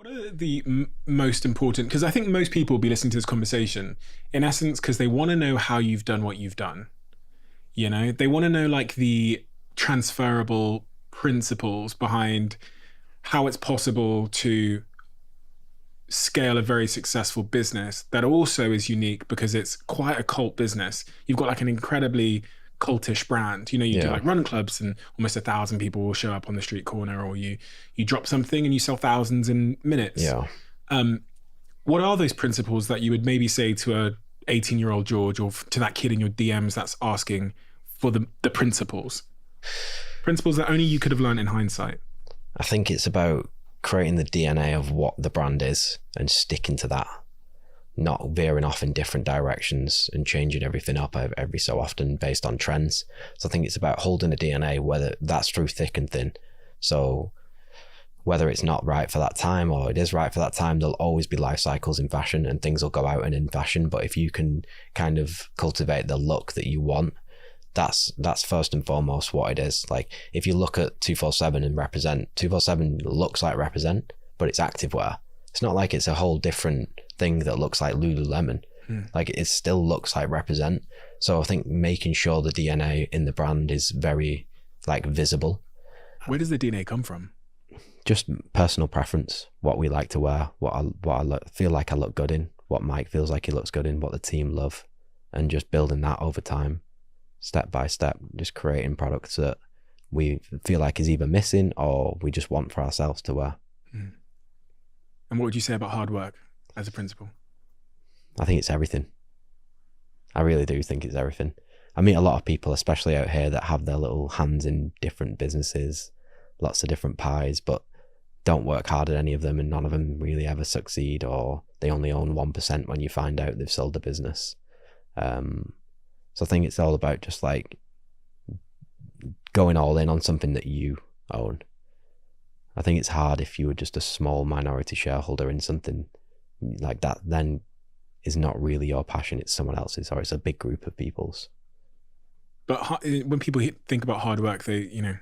What are the most important, because I think most people will be listening to this conversation in essence because they want to know how you've done what you've done. You know, they want to know like the transferable principles behind how it's possible to scale a very successful business that also is unique because it's quite a cult business. You've got like an incredibly cultish brand. You know, you do like run clubs and almost 1,000 people will show up on the street corner, or you drop something and you sell thousands in minutes. Yeah. What are those principles that you would maybe say to a 18-year-old George, or to that kid in your DMs that's asking for the principles that only you could have learned in hindsight? I think it's about creating the DNA of what the brand is and sticking to that, not veering off in different directions and changing everything up every so often based on trends. So I think it's about holding a DNA, whether that's through thick and thin. So whether it's not right for that time or it is right for that time, there'll always be life cycles in fashion and things will go out and in fashion. But if you can kind of cultivate the look that you want, that's first and foremost what it is. Like if you look at 247 and Represent, 247 looks like Represent, but it's activewear. It's not like it's a whole different thing that looks like Lululemon. Like it still looks like Represent. So I think making sure the DNA in the brand is very like visible. Where does the DNA come from? Just personal preference, what we like to wear, what I feel like I look good in, what Mike feels like he looks good in, what the team love, and just building that over time, step by step, just creating products that we feel like is either missing or we just want for ourselves to wear. And what would you say about hard work as a principle? I think it's everything. I really do think it's everything. I meet a lot of people, especially out here, that have their little hands in different businesses, lots of different pies, but don't work hard at any of them, and none of them really ever succeed, or they only own 1% when you find out they've sold the business. So I think it's all about just like going all in on something that you own. I think it's hard if you were just a small minority shareholder in something like that, then is not really your passion, it's someone else's, or it's a big group of people's. But when people think about hard work, they, you know,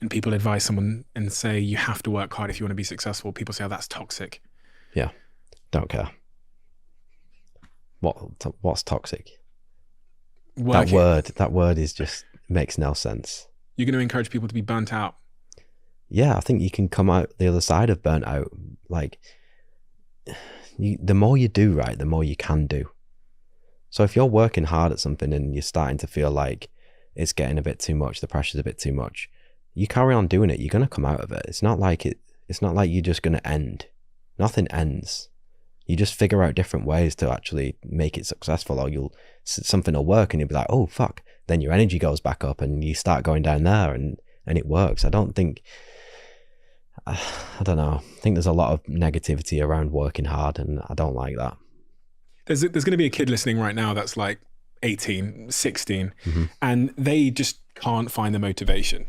and people advise someone and say you have to work hard if you want to be successful, people say, oh, that's toxic. Yeah, don't care. What's toxic? Working. That word is just makes no sense. You're going to encourage people to be burnt out. Yeah, I think you can come out the other side of burnt out. Like, the more you do right, the more you can do. So if you're working hard at something and you're starting to feel like it's getting a bit too much, the pressure's a bit too much, you carry on doing it. You're going to come out of it. It's not like you're just going to end. Nothing ends. You just figure out different ways to actually make it successful, or something will work and you'll be like, oh, fuck. Then your energy goes back up and you start going down there and it works. I don't know. I think there's a lot of negativity around working hard, and I don't like that. There's going to be a kid listening right now that's like 18, 16, and they just can't find the motivation,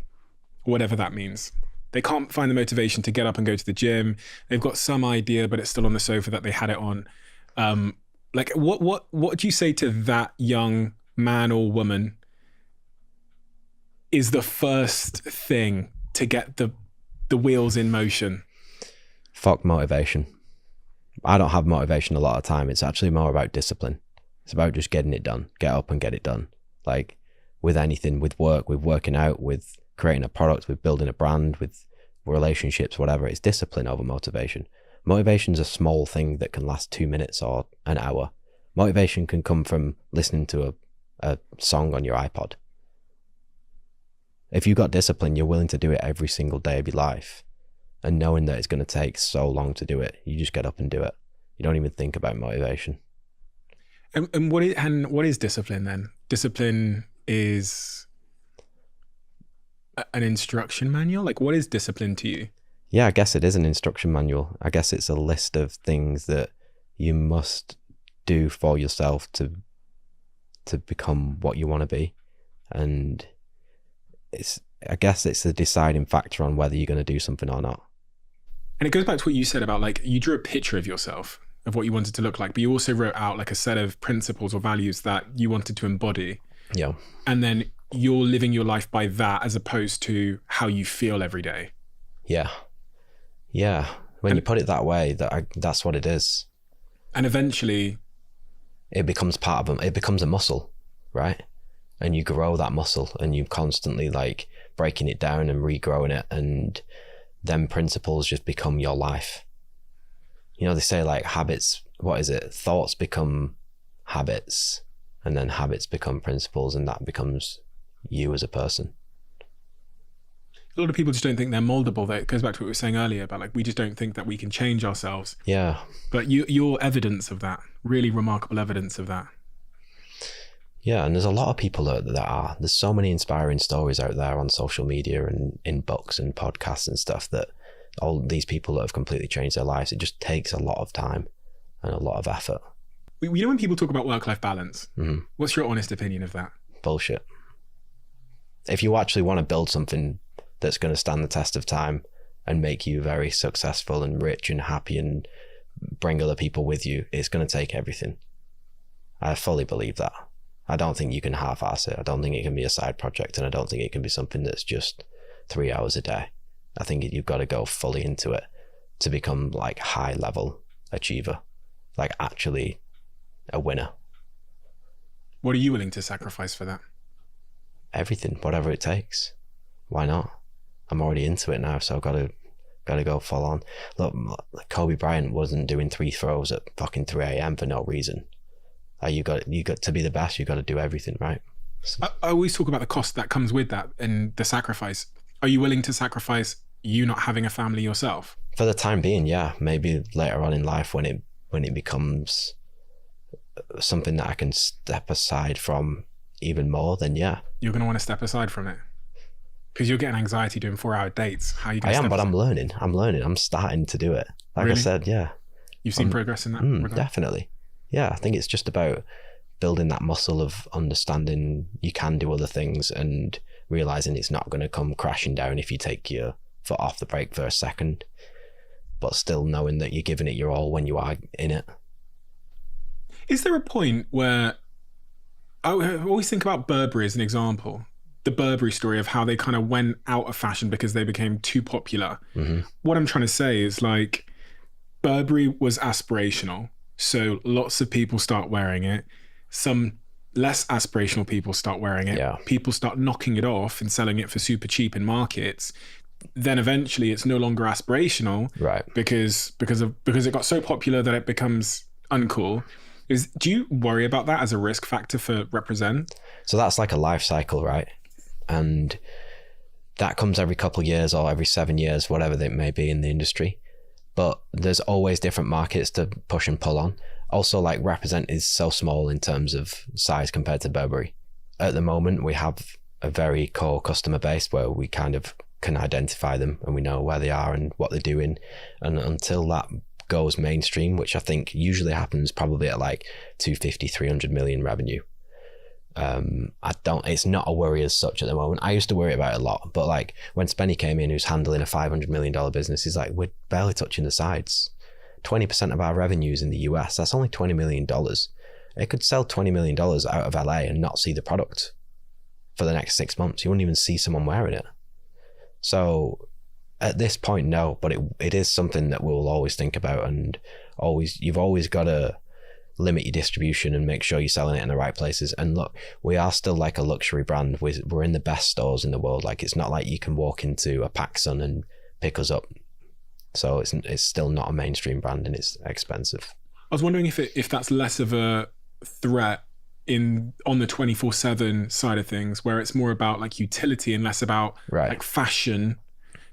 whatever that means. They can't find the motivation to get up and go to the gym. They've got some idea, but it's still on the sofa that they had it on. Like what do you say to that young man or woman is the first thing to get the wheels in motion? Fuck motivation. I don't have motivation a lot of time. It's actually more about discipline. It's about just getting it done. Get up and get it done. Like with anything, with work, with working out, with creating a product, with building a brand, with relationships, whatever. It's discipline over motivation. Motivation's a small thing that can last 2 minutes or an hour. Motivation can come from listening to a song on your iPod. If you've got discipline, you're willing to do it every single day of your life, and knowing that it's going to take so long to do it, you just get up and do it. You don't even think about motivation. And what is discipline then? Discipline is an instruction manual? Like, what is discipline to you? Yeah, I guess it is an instruction manual. I guess it's a list of things that you must do for yourself to become what you want to be. And I guess it's the deciding factor on whether you're going to do something or not. And it goes back to what you said about, like, you drew a picture of yourself, of what you wanted to look like, but you also wrote out like a set of principles or values that you wanted to embody. Yeah. And then you're living your life by that as opposed to how you feel every day. Yeah. Yeah. When you put it that way, that's what it is. And eventually it becomes part of them. It becomes a muscle, right? And you grow that muscle, and you constantly like breaking it down and regrowing it, and them principles just become your life. You know, they say like habits, what is it? Thoughts become habits, and then habits become principles, and that becomes you as a person. A lot of people just don't think they're moldable. That goes back to what we were saying earlier about like, we just don't think that we can change ourselves. Yeah. But you're evidence of that, really remarkable evidence of that. Yeah, and there's a lot of people that are. There's so many inspiring stories out there on social media and in books and podcasts and stuff, that all these people that have completely changed their lives, it just takes a lot of time and a lot of effort. You know, when people talk about work-life balance, what's your honest opinion of that? Bullshit. If you actually want to build something that's going to stand the test of time and make you very successful and rich and happy and bring other people with you, it's going to take everything. I fully believe that. I don't think you can half-ass it. I don't think it can be a side project, and I don't think it can be something that's just 3 hours a day. I think you've got to go fully into it to become like high-level achiever, like actually a winner. What are you willing to sacrifice for that? Everything, whatever it takes. Why not? I'm already into it now, so I've got to go full on. Look, Kobe Bryant wasn't doing 3 throws at fucking 3 a.m. for no reason. You got to be the best. You got to do everything, right? I always talk about the cost that comes with that and the sacrifice. Are you willing to sacrifice you not having a family yourself? For the time being, yeah. Maybe later on in life when it becomes something that I can step aside from even more, then yeah. You're going to want to step aside from it because you're getting anxiety doing 4-hour dates. How are you going to I am, but I'm learning. I'm starting to do it. Like really? I said, yeah. You've seen progress in that regard? Definitely. Yeah, I think it's just about building that muscle of understanding you can do other things and realizing it's not going to come crashing down if you take your foot off the brake for a second, but still knowing that you're giving it your all when you are in it. Is there a point where I always think about Burberry as an example, the Burberry story of how they kind of went out of fashion because they became too popular. What I'm trying to say is like Burberry was aspirational. So lots of people start wearing it. Some less aspirational people start wearing it. Yeah. People start knocking it off and selling it for super cheap in markets. Then eventually it's no longer aspirational, right? Because it got so popular that it becomes uncool. Do you worry about that as a risk factor for Represent? So that's like a life cycle, right? And that comes every couple of years or every 7 years, whatever it may be in the industry. But there's always different markets to push and pull on. Also, like Represent is so small in terms of size compared to Burberry. At the moment, we have a very core customer base where we kind of can identify them and we know where they are and what they're doing. And until that goes mainstream, which I think usually happens probably at like 250, 300 million revenue. It's not a worry as such at the moment. I used to worry about it a lot, but like when Spenny came in, who's handling a $500 million business, he's like, we're barely touching the sides. 20% of our revenues in the US, that's only $20 million. It could sell $20 million out of LA and not see the product for the next 6 months. You wouldn't even see someone wearing it. So at this point, no, but it is something that we'll always think about, and you've always got to limit your distribution and make sure you're selling it in the right places. And look, we are still like a luxury brand. We're in the best stores in the world. Like it's not like you can walk into a PacSun and pick us up. So it's still not a mainstream brand and it's expensive. I was wondering if that's less of a threat on the 24/7 side of things, where it's more about like utility and less about like fashion,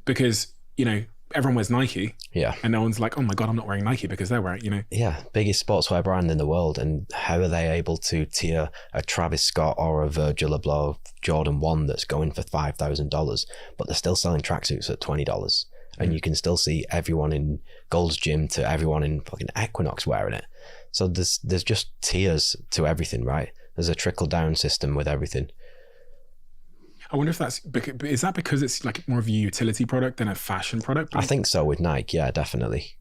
because you know everyone wears Nike, and no one's like, oh my god, I'm not wearing Nike because they're wearing, you know. Yeah, biggest sportswear brand in the world, and how are they able to tier a Travis Scott or a Virgil Abloh Jordan 1 that's going for $5,000, but they're still selling tracksuits at $20, and you can still see everyone in Gold's Gym to everyone in fucking Equinox wearing it. So there's just tiers to everything, right? There's a trickle down system with everything. I wonder if is that because it's like more of a utility product than a fashion product? I think so with Nike, yeah, definitely.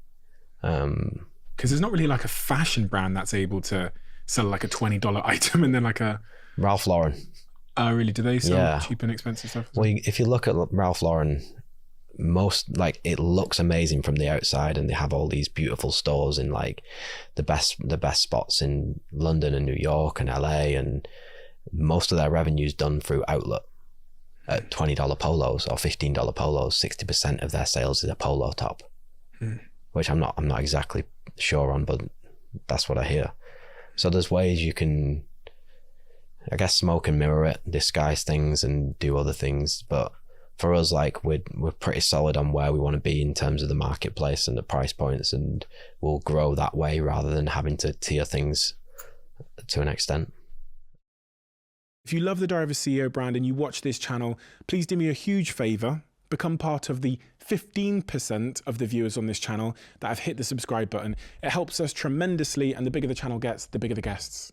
Because there's not really like a fashion brand that's able to sell like a $20 item and then like a... Ralph Lauren. Oh, really? Do they sell cheap and expensive stuff? Well, if you look at Ralph Lauren, most, like, it looks amazing from the outside, and they have all these beautiful stores in like the best spots in London and New York and LA, and most of their revenue is done through outlet at $20 polos or $15 polos. 60% of their sales is a polo top, which I'm not exactly sure on, but that's what I hear. So there's ways you can, I guess, smoke and mirror it, disguise things and do other things. But for us, like, we're pretty solid on where we want to be in terms of the marketplace and the price points, and we'll grow that way rather than having to tier things to an extent. If you love the Diary CEO brand and you watch this channel, please do me a huge favor. Become part of the 15% of the viewers on this channel that have hit the subscribe button. It helps us tremendously, and the bigger the channel gets, the bigger the guests.